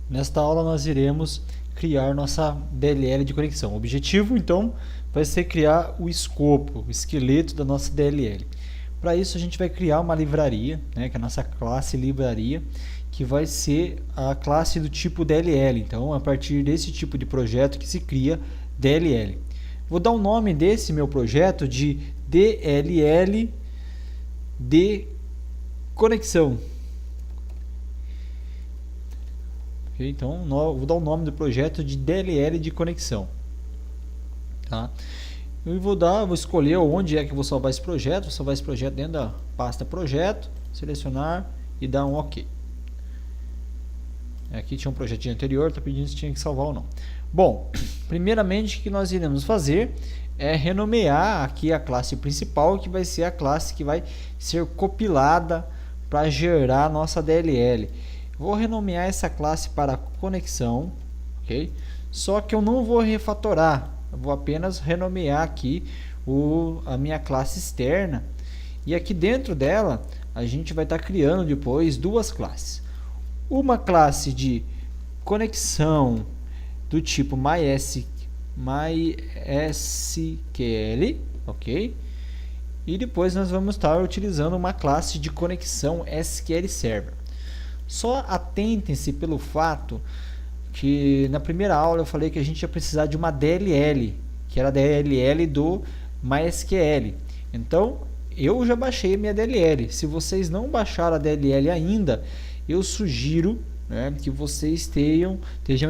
Nesta aula nós iremos criar nossa DLL de conexão. O objetivo, então, vai ser criar o escopo, o esqueleto da nossa DLL. Para isso a gente vai criar uma livraria, né, que é a nossa classe livraria, que vai ser a classe do tipo DLL. Então, a partir desse tipo de projeto que se cria DLL. Vou dar o nome desse meu projeto de DLL de conexão. Okay? Então, vou dar o nome do projeto de DLL de conexão. Tá? Eu vou escolher onde é que vou salvar esse projeto. Vou salvar esse projeto dentro da pasta projeto, selecionar e dar um OK. Aqui tinha um projetinho anterior, está pedindo se tinha que salvar ou não. Bom, primeiramente o que nós iremos fazer é renomear aqui a classe principal, que vai ser a classe que vai ser compilada para gerar a nossa DLL. Vou renomear essa classe para conexão, ok? Só que eu não vou refatorar, eu vou apenas renomear aqui a minha classe externa. E aqui dentro dela a gente vai estar criando depois duas classes. Uma classe de conexão do tipo MySQL, ok? E depois nós vamos estar utilizando uma classe de conexão SQL Server. Só atentem-se pelo fato que na primeira aula eu falei que a gente ia precisar de uma DLL, que era a DLL do MySQL. Então, eu já baixei a minha DLL. Se vocês não baixaram a DLL ainda, eu sugiro, né, que vocês estejam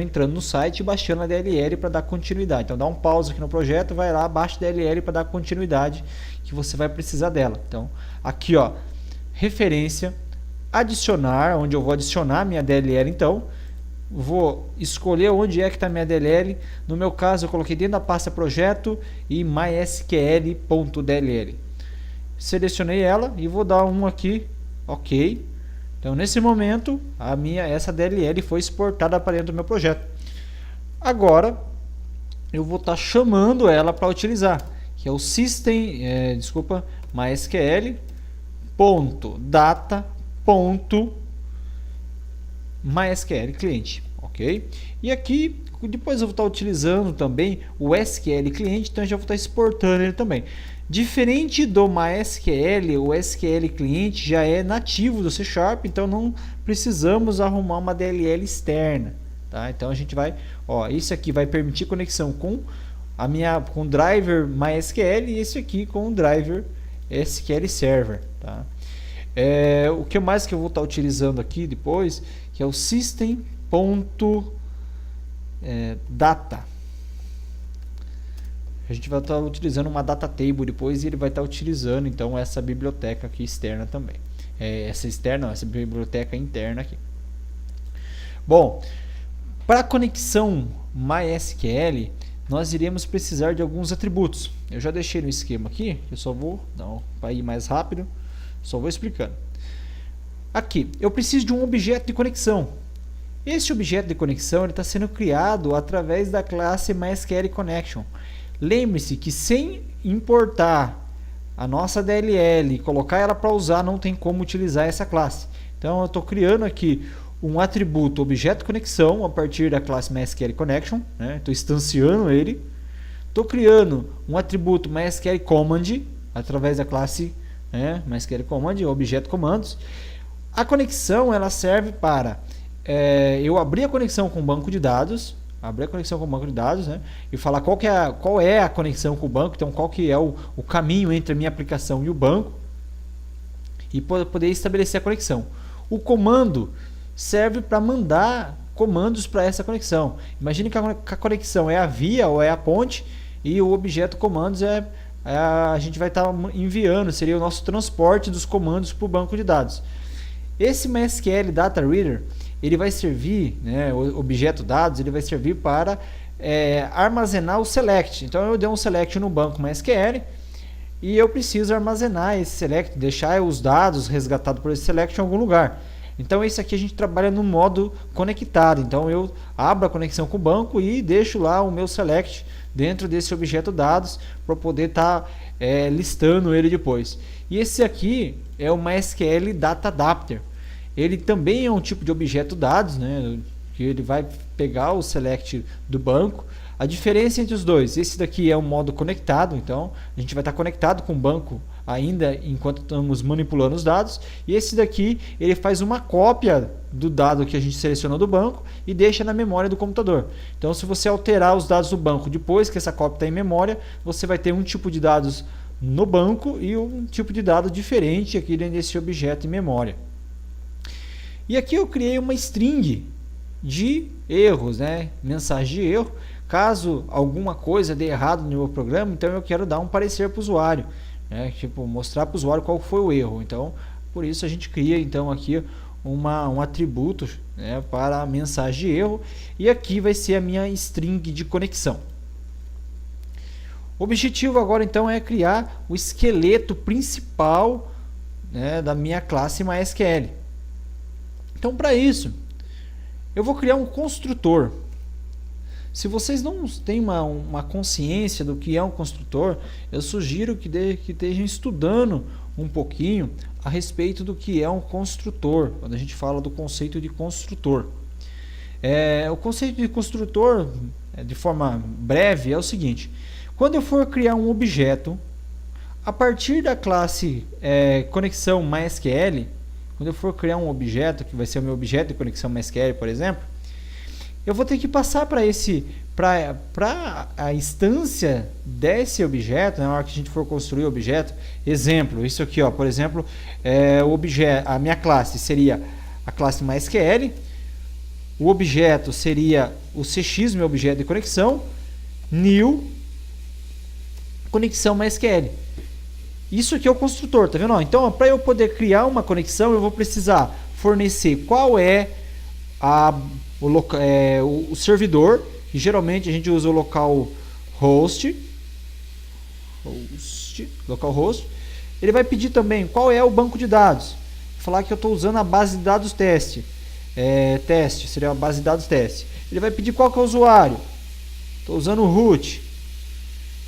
entrando no site e baixando a DLL para dar continuidade. Então, dá um pause aqui no projeto, vai lá, baixa a DLL para dar continuidade, que você vai precisar dela. Então, aqui, ó, referência, adicionar, onde eu vou adicionar minha DLL. Então, vou escolher onde é que está minha DLL. No meu caso, eu coloquei dentro da pasta projeto e mysql.dll. Selecionei ela e vou dar um aqui, OK. Então, nesse momento, essa DLL foi exportada para dentro do meu projeto. Agora, eu vou estar chamando ela para utilizar, que é o mysql.data.mysql cliente, ok? E aqui, depois eu vou estar utilizando também o SQL cliente, então eu já vou estar exportando ele também. Diferente do MySQL, o SQL cliente já é nativo do C#, então não precisamos arrumar uma DLL externa, tá? Então a gente vai, ó, isso aqui vai permitir conexão com com o driver MySQL e esse aqui com o driver SQL Server, tá? O que mais que eu vou estar utilizando aqui depois, que é o system.data. A gente vai estar utilizando uma data table depois e ele vai estar utilizando então essa biblioteca aqui externa também. Essa biblioteca interna aqui. Bom, para a conexão MySQL, nós iremos precisar de alguns atributos. Eu já deixei no esquema aqui, eu só vou, para ir mais rápido, só vou explicando. Aqui, eu preciso de um objeto de conexão. Esse objeto de conexão está sendo criado através da classe MySQL Connection. Lembre-se que sem importar a nossa DLL e colocar ela para usar, não tem como utilizar essa classe. Então eu estou criando aqui um atributo objeto conexão a partir da classe MySQL Connection, né? Estou instanciando ele. Estou criando um atributo MySQL Command através da classe, né, MySQL Command, objeto comandos. A conexão ela serve para eu abrir a conexão com o banco de dados. Abrir a conexão com o banco de dados, né, e falar qual é a conexão com o banco, então qual que é o caminho entre a minha aplicação e o banco, e poder estabelecer a conexão. O comando serve para mandar comandos para essa conexão. Imagine que a conexão é a via ou é a ponte, e o objeto comandos a gente vai estar enviando, seria o nosso transporte dos comandos para o banco de dados. Esse MySQL Data Reader, ele vai servir, né, o objeto dados, ele vai servir para armazenar o select. Então eu dei um select no banco MySQL e eu preciso armazenar esse select, deixar os dados resgatados por esse select em algum lugar. Então esse aqui a gente trabalha no modo conectado. Então eu abro a conexão com o banco e deixo lá o meu select dentro desse objeto dados para poder estar listando ele depois. E esse aqui é o MySQL Data Adapter. Ele também é um tipo de objeto dados, né? que ele vai pegar o select do banco. A diferença entre os dois, esse daqui é um modo conectado, então a gente vai estar conectado com o banco ainda enquanto estamos manipulando os dados, e esse daqui ele faz uma cópia do dado que a gente selecionou do banco e deixa na memória do computador. Então se você alterar os dados do banco depois que essa cópia está em memória, você vai ter um tipo de dados no banco e um tipo de dado diferente aqui dentro desse objeto em memória. E aqui eu criei uma string de erros, né? Mensagem de erro. Caso alguma coisa dê errado no meu programa, então eu quero dar um parecer para o usuário, né? Tipo, mostrar para o usuário qual foi o erro. Então, por isso a gente cria então aqui um atributo, né, para a mensagem de erro, e aqui vai ser a minha string de conexão. O objetivo agora então é criar o esqueleto principal, né, da minha classe MySQL. Então, para isso, eu vou criar um construtor. Se vocês não têm uma consciência do que é um construtor, eu sugiro que estejam estudando um pouquinho a respeito do que é um construtor, quando a gente fala do conceito de construtor. O conceito de construtor, de forma breve, é o seguinte: quando eu for criar um objeto, a partir da classe conexão MySQL, quando eu for criar um objeto, que vai ser o meu objeto de conexão MySQL, por exemplo, eu vou ter que passar para a instância desse objeto, na hora que a gente for construir o objeto. Exemplo, isso aqui, ó, por exemplo, a minha classe seria a classe MySQL, o objeto seria o CX, meu objeto de conexão, new conexão MySQL. Isso aqui é o construtor, tá vendo? Então, para eu poder criar uma conexão, eu vou precisar fornecer qual é o servidor, que geralmente a gente usa o localhost. Localhost. Ele vai pedir também qual é o banco de dados. Vou falar que eu estou usando a base de dados teste. Teste, seria a base de dados teste. Ele vai pedir qual que é o usuário. Estou usando o root.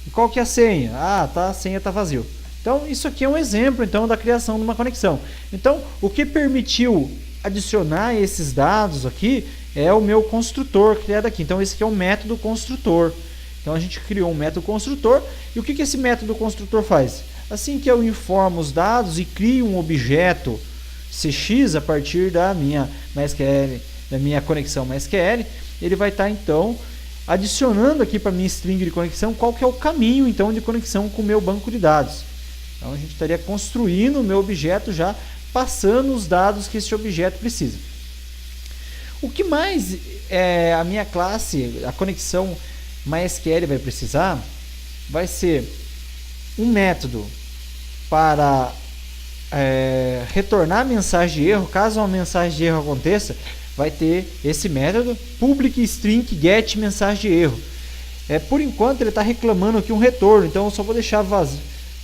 E qual que é a senha? A senha está vazio. Então, isso aqui é um exemplo então da criação de uma conexão. Então, o que permitiu adicionar esses dados aqui é o meu construtor criado aqui. Então, esse aqui é o método construtor. Então, a gente criou um método construtor. E o que esse método construtor faz? Assim que eu informo os dados e crio um objeto CX a partir da minha MySQL, da minha conexão MySQL, ele vai estar então adicionando aqui para minha string de conexão qual que é o caminho então de conexão com o meu banco de dados. Então a gente estaria construindo o meu objeto já passando os dados que esse objeto precisa. O que mais a minha classe, a conexão MySQL vai precisar, vai ser um método para retornar mensagem de erro. Caso uma mensagem de erro aconteça, vai ter esse método public string get mensagem de erro. Por enquanto ele está reclamando aqui um retorno, então eu só vou deixar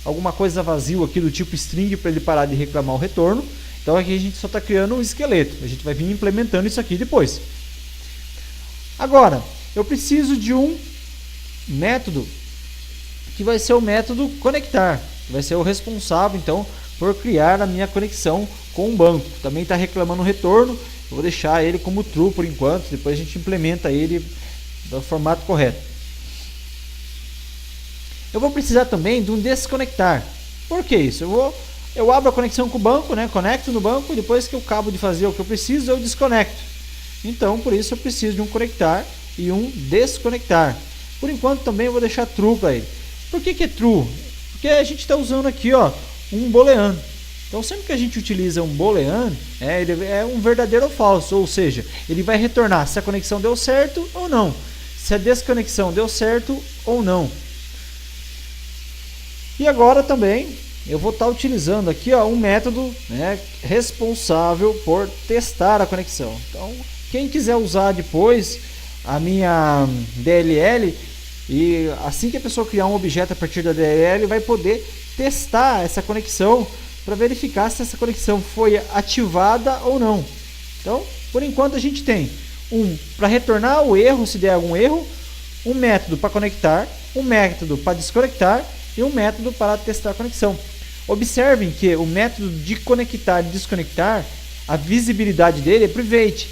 alguma coisa vazio aqui do tipo string para ele parar de reclamar o retorno. Então aqui a gente só está criando um esqueleto, a gente vai vir implementando isso aqui depois. Agora, eu preciso de um método que vai ser o método conectar, que vai ser o responsável então por criar a minha conexão com o banco. Também está reclamando o retorno, eu vou deixar ele como true por enquanto, depois a gente implementa ele do formato correto. Eu vou precisar também de um desconectar. Por que isso? Eu abro a conexão com o banco, né? Conecto no banco e depois que eu acabo de fazer o que eu preciso, eu desconecto. Então, por isso eu preciso de um conectar e um desconectar. Por enquanto também eu vou deixar true para ele. Por que é true? Porque a gente está usando aqui, ó, um booleano. Então, sempre que a gente utiliza um boolean, ele é um verdadeiro ou falso, ou seja, ele vai retornar se a conexão deu certo ou não, se a desconexão deu certo ou não. E agora também eu vou estar utilizando aqui, ó, um método, né, responsável por testar a conexão. Então, quem quiser usar depois a minha DLL, e assim que a pessoa criar um objeto a partir da DLL, vai poder testar essa conexão para verificar se essa conexão foi ativada ou não. Então, por enquanto a gente tem para retornar o erro, se der algum erro, um método para conectar, um método para desconectar e um método para testar a conexão. Observem que o método de conectar e desconectar, a visibilidade dele é private.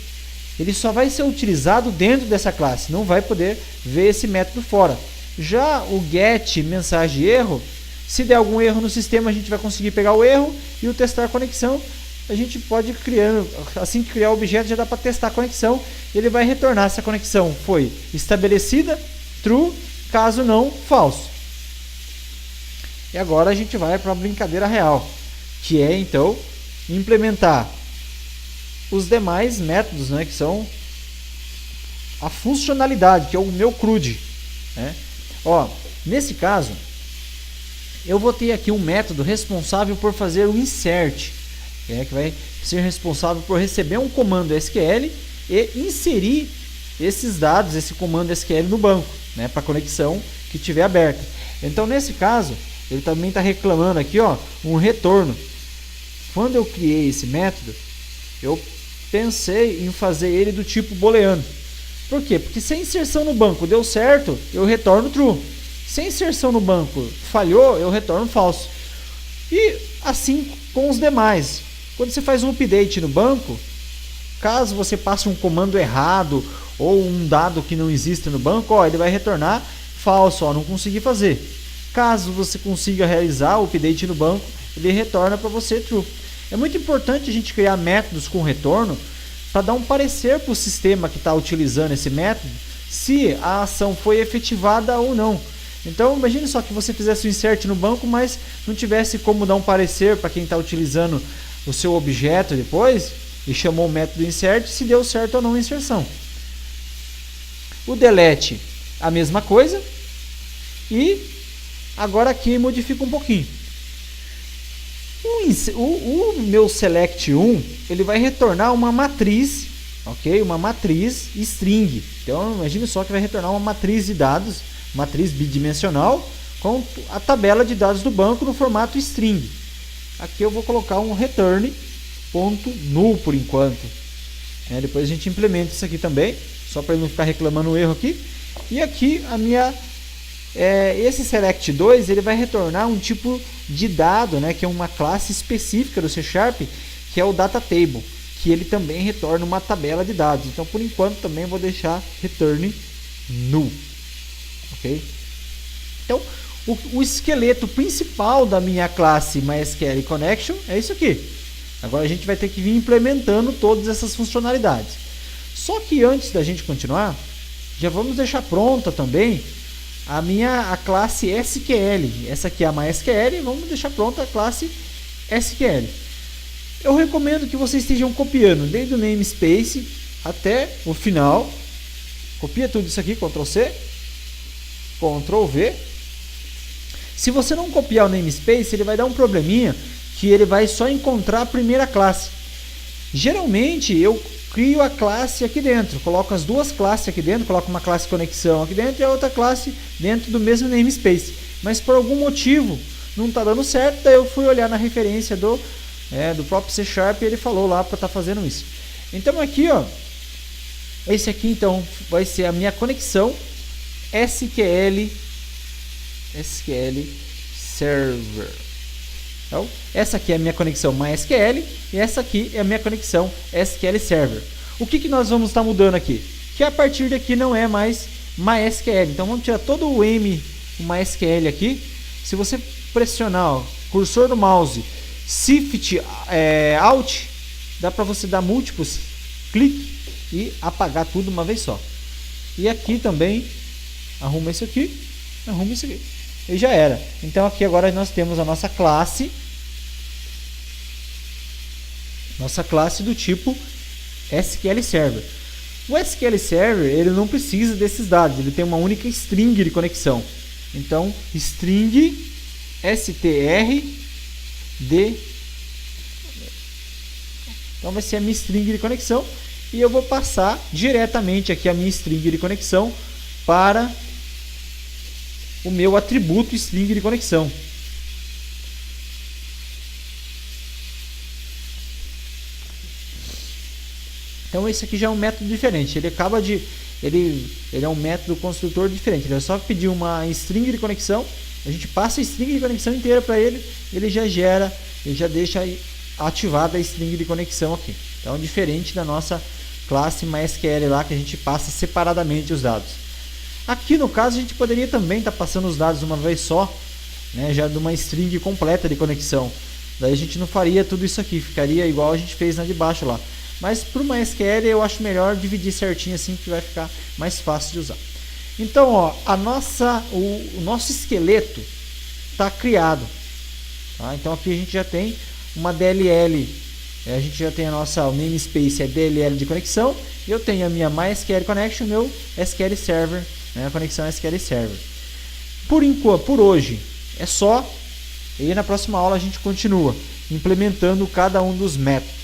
ele só vai ser utilizado dentro dessa classe, não vai poder ver esse método fora. Já o get mensagem erro, se der algum erro no sistema, a gente vai conseguir pegar o erro, e o testar conexão, a gente pode criando, assim que criar o objeto já dá para testar a conexão, ele vai retornar se a conexão foi estabelecida, true, caso não, falso. E agora a gente vai para a brincadeira real, que é então implementar os demais métodos, né, que são a funcionalidade, que é o meu CRUD, né? Ó, nesse caso, eu vou ter aqui um método responsável por fazer o insert, que vai ser responsável por receber um comando SQL e inserir esses dados, esse comando SQL no banco, né, para a conexão que tiver aberta. Então, nesse caso, ele também está reclamando aqui, ó, um retorno. Quando eu criei esse método, eu pensei em fazer ele do tipo booleano. Por quê? Porque se a inserção no banco deu certo, eu retorno true. Se a inserção no banco falhou, eu retorno falso. E assim com os demais. Quando você faz um update no banco, caso você passe um comando errado ou um dado que não existe no banco, ó, ele vai retornar falso, ó, não consegui fazer. Caso você consiga realizar o update no banco, ele retorna para você true. É muito importante a gente criar métodos com retorno para dar um parecer para o sistema que está utilizando esse método, se a ação foi efetivada ou não. Então, imagine só que você fizesse o insert no banco, mas não tivesse como dar um parecer para quem está utilizando o seu objeto depois, e chamou o método insert, se deu certo ou não a inserção. O delete, a mesma coisa, e agora aqui modifica um pouquinho. O meu select 1, ele vai retornar uma matriz, ok? Uma matriz string. Então, imagine só que vai retornar uma matriz de dados, matriz bidimensional, com a tabela de dados do banco no formato string. Aqui eu vou colocar um return.null por enquanto. Depois a gente implementa isso aqui também, só para ele não ficar reclamando o erro aqui. E aqui a minha... esse select 2 ele vai retornar um tipo de dado, né, que é uma classe específica do C#, que é o data table, que ele também retorna uma tabela de dados. Então, por enquanto, também vou deixar return null, ok? Então, o esqueleto principal da minha classe MySQL Connection é isso aqui. Agora a gente vai ter que vir implementando todas essas funcionalidades. Só que antes da gente continuar, já vamos deixar pronta também a classe SQL. Essa aqui é a MySQL, vamos deixar pronta a classe SQL. Eu recomendo que vocês estejam copiando desde o namespace até o final. Copia tudo isso aqui, Ctrl C, Ctrl V. Se você não copiar o namespace, ele vai dar um probleminha que ele vai só encontrar a primeira classe. Geralmente eu crio a classe aqui dentro, coloco as duas classes aqui dentro, coloco uma classe conexão aqui dentro e a outra classe dentro do mesmo namespace. Mas por algum motivo não está dando certo, daí eu fui olhar na referência do próprio C# e ele falou lá para estar fazendo isso. Então aqui, ó, esse aqui então vai ser a minha conexão SQL Server. Então, essa aqui é a minha conexão MySQL e essa aqui é a minha conexão SQL Server. O que nós vamos estar mudando aqui? Que a partir daqui não é mais MySQL. Então vamos tirar todo o MySQL aqui. Se você pressionar o cursor do mouse, Shift Alt, dá para você dar múltiplos cliques e apagar tudo uma vez só. E aqui também arruma isso aqui, arruma isso aqui. E já era. Então aqui agora nós temos a nossa classe do tipo SQL Server. O SQL Server ele não precisa desses dados, ele tem uma única string de conexão. Então string strd, então vai ser a minha string de conexão e eu vou passar diretamente aqui a minha string de conexão para o meu atributo string de conexão. Então esse aqui já é um método diferente. Ele é um método construtor diferente. Ele é só pedir uma string de conexão, a gente passa a string de conexão inteira para ele, ele já deixa ativada a string de conexão aqui. Então diferente da nossa classe MySQL lá que a gente passa separadamente os dados. Aqui no caso a gente poderia também estar passando os dados de uma vez só, né, já de uma string completa de conexão. Daí a gente não faria tudo isso aqui, ficaria igual a gente fez na de baixo lá. Mas para o MySQL eu acho melhor dividir certinho assim, que vai ficar mais fácil de usar. Então, ó, o nosso esqueleto está criado. Tá? Então aqui a gente já tem uma DLL, a gente já tem a nossa namespace, é DLL de conexão, e eu tenho a minha MySQL Connection, meu SQL Server, né, a conexão SQL Server. Por hoje é só, e na próxima aula a gente continua implementando cada um dos métodos.